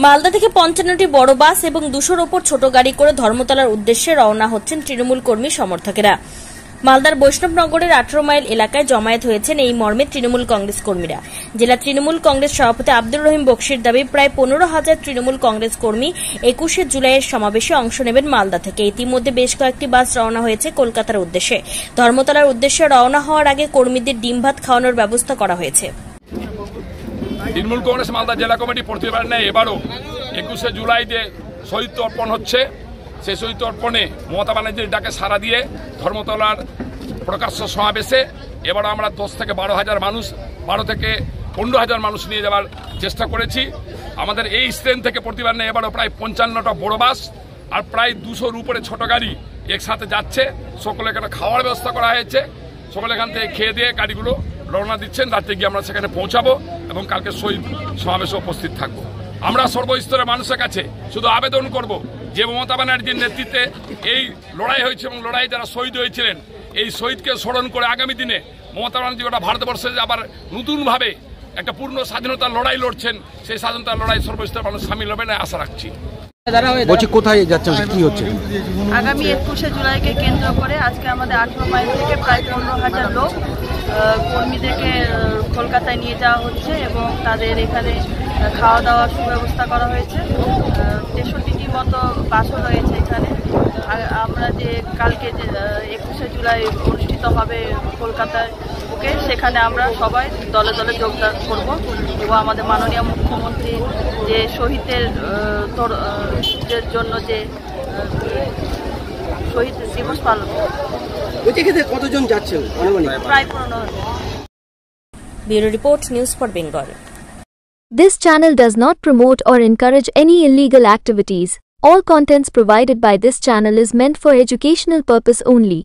মালদা থেকে ৫৫টি বড় বাস এবং ২০০-র ওপর ছোট গাড়ি করে ধর্মতলার উদ্দেশ্যে রওনা হচ্ছেন তৃণমূল কর্মী সমর্থকেরা। মালদার বৈষ্ণবনগরের ১৮ মাইল এলাকায় জমায়েত হয়েছেন এই মর্মে তৃণমূল কংগ্রেস কর্মীরা। জেলা তৃণমূল কংগ্রেস সভাপতি আব্দুর রহিম বক্সির দাবি, প্রায় ১৫,০০০ তৃণমূল কংগ্রেস কর্মী ২১শে জুলাইয়ের সমাবেশে অংশ নেবেন মালদা থেকে। ইতিমধ্যে বেশ কয়েকটি বাস রওনা হয়েছে কলকাতার উদ্দেশ্যে। ধর্মতলার উদ্দেশ্যে রওনা হওয়ার আগে কর্মীদের ডিম ভাত খাওয়ানোর ব্যবস্থা করা হয়েছে। তৃণমূল কংগ্রেস মালদা জেলা কমিটি প্রতিবার নেয় এবারও ২১শে জুলাইতে শহীদ অর্পণ হচ্ছে। সেই শহীদ অর্পণে মমতা ব্যানার্জির ডাকে সাড়া দিয়ে ধর্মতলার প্রকাশ্য সমাবেশে এবারও আমরা ১০ থেকে ১২,০০০ মানুষ, ১২ থেকে ১৫,০০০ মানুষ নিয়ে যাওয়ার চেষ্টা করেছি। আমাদের এই স্ট্যান্ড থেকে প্রতিবার নেয় এবারও প্রায় ৫৫টা বড় বাস আর প্রায় ২০০-র উপরে ছোট গাড়ি একসাথে যাচ্ছে। সকলে এখানে খাওয়ার ব্যবস্থা করা হয়েছে। সকলে এখান থেকে খেয়ে দিয়ে গাড়িগুলো রওনা দিচ্ছেন। রাত্রে গিয়ে আমরা সেখানে পৌঁছাবো এবং কালকে শহীদ সমাবেশে উপস্থিত থাকবো। আমরা সর্বস্তরের মানুষের কাছে শুধু আবেদন করব যে মমতা ব্যানার্জির নেতৃত্বে এই লড়াই হয়েছে এবং লড়াই যারা শহীদ হয়েছিলেন এই শহীদকে স্মরণ করে আগামী দিনে মমতা ব্যানার্জি গোটা ভারতবর্ষে আবার নতুনভাবে একটা পূর্ণ স্বাধীনতার লড়াই লড়ছেন, সেই স্বাধীনতার লড়াই সর্বস্তরের মানুষ সামিল হবে না আশা রাখছি। বলছি কোথায় যাচ্ছেন, কি হচ্ছে? আগামী ২১শে জুলাইকে কেন্দ্র করে আজকে আমাদের ১৮ মাইল থেকে প্রায় ১৫,০০০ লোক কর্মীদেরকে কলকাতায় নিয়ে যাওয়া হচ্ছে এবং তাদের এখানে খাওয়া দাওয়ার সুব্যবস্থা করা হয়েছে। ৬৩টি মতো বাসও রয়েছে এখানে। আমরা যে কালকে যে ২১শে জুলাই অনুষ্ঠিত হবে কলকাতায় বুকে, সেখানে আমরা সবাই দলে দলে যোগদান করব এবং আমাদের মাননীয় মুখ্যমন্ত্রী যে শহীদের জন্য যে শহীদ দিবস পালন কতজন যাচ্ছেন? প্রায় ১৫,০০০। Bureau report, news for Bengal. This channel does not promote or encourage any illegal activities. All contents provided by this channel is meant for educational purpose only.